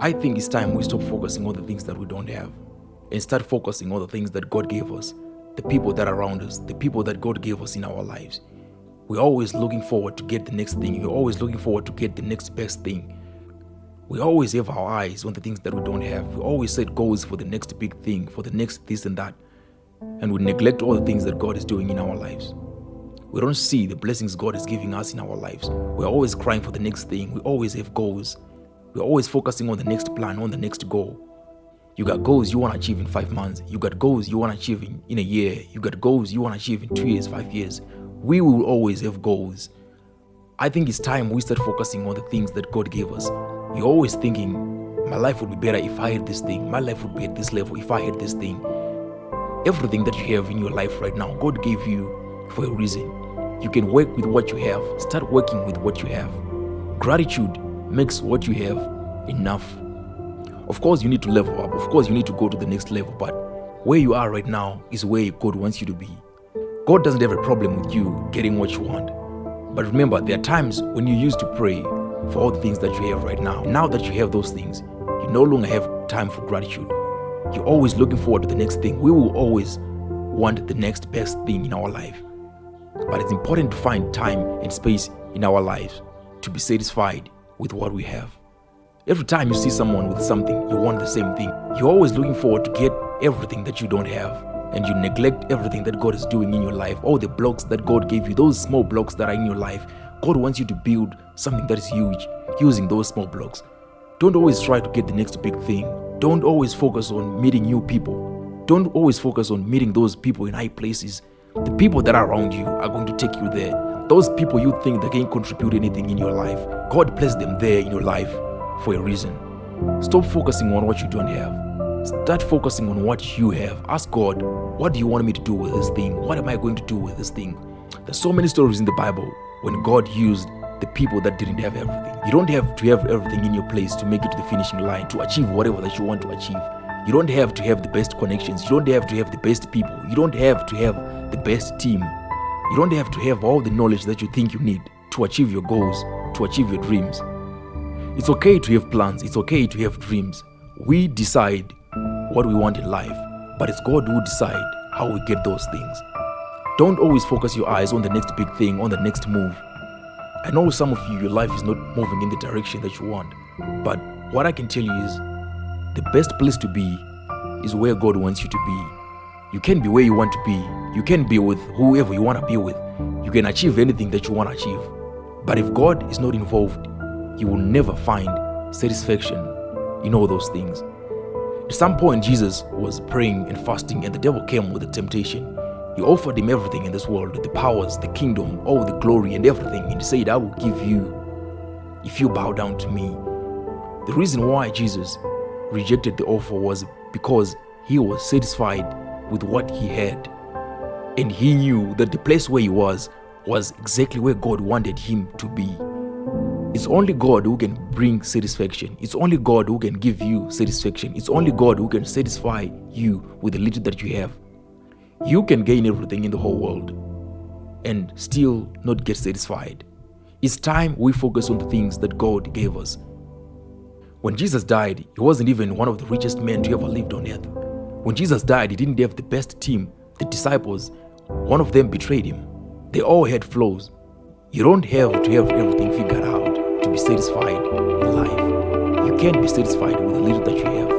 I think it's time we stop focusing on the things that we don't have and start focusing on the things that God gave us, the people that are around us, the people that God gave us in our lives. We're always looking forward to get the next thing. We're always looking forward to get the next best thing. We always have our eyes on the things that we don't have. We always set goals for the next big thing, for the next this and that. And we neglect all the things that God is doing in our lives. We don't see the blessings God is giving us in our lives. We're always crying for the next thing. We always have goals. We're always focusing on the next plan, on the next goal. You got goals you want to achieve in 5 months. You got goals you want to achieve in a year. You got goals you want to achieve in 2 years, 5 years. We will always have goals. I think it's time we start focusing on the things that God gave us. You're always thinking, my life would be better if I had this thing. My life would be at this level if I had this thing. Everything that you have in your life right now, God gave you for a reason. You can work with what you have. Start working with what you have. Gratitude makes what you have enough. Of course, you need to level up. Of course, you need to go to the next level. But where you are right now is where God wants you to be. God doesn't have a problem with you getting what you want. But remember, there are times when you used to pray for all the things that you have right now. Now that you have those things, you no longer have time for gratitude. You're always looking forward to the next thing. We will always want the next best thing in our life. But it's important to find time and space in our lives to be satisfied with what we have. Every time you see someone with something, you want the same thing. You're always looking forward to get everything that you don't have. And you neglect everything that God is doing in your life, all the blocks that God gave you, those small blocks that are in your life. God wants you to build something that is huge using those small blocks. Don't always try to get the next big thing. Don't always focus on meeting new people. Don't always focus on meeting those people in high places. The people that are around you are going to take you there. Those people you think that can contribute anything in your life, God placed them there in your life for a reason. Stop focusing on what you don't have. Start focusing on what you have. Ask God, what do you want me to do with this thing? What am I going to do with this thing? There's so many stories in the Bible when God used the people that didn't have everything. You don't have to have everything in your place to make it to the finishing line, to achieve whatever that you want to achieve. You don't have to have the best connections. You don't have to have the best people. You don't have to have the best team. You don't have to have all the knowledge that you think you need to achieve your goals, to achieve your dreams. It's okay to have plans. It's okay to have dreams. We decide what we want in life, but it's God who decides how we get those things. Don't always focus your eyes on the next big thing, on the next move. I know some of you, your life is not moving in the direction that you want, but what I can tell you is the best place to be is where God wants you to be. You can be where you want to be. You can be with whoever you want to be with. You can achieve anything that you want to achieve. But if God is not involved, you will never find satisfaction in all those things. At some point, Jesus was praying and fasting, and the devil came with a temptation. He offered him everything in this world, the powers, the kingdom, all the glory and everything. And he said, I will give you if you bow down to me. The reason why Jesus rejected the offer was because he was satisfied with what he had. And he knew that the place where he was exactly where God wanted him to be. It's only God who can bring satisfaction. It's only God who can give you satisfaction. It's only God who can satisfy you with the little that you have. You can gain everything in the whole world and still not get satisfied. It's time we focus on the things that God gave us. When Jesus died, he wasn't even one of the richest men to ever lived on earth. When Jesus died, he didn't have the best team. The disciples, one of them betrayed him. They all had flaws. You don't have to have everything figured out to be satisfied in life. You can be satisfied with the little that you have.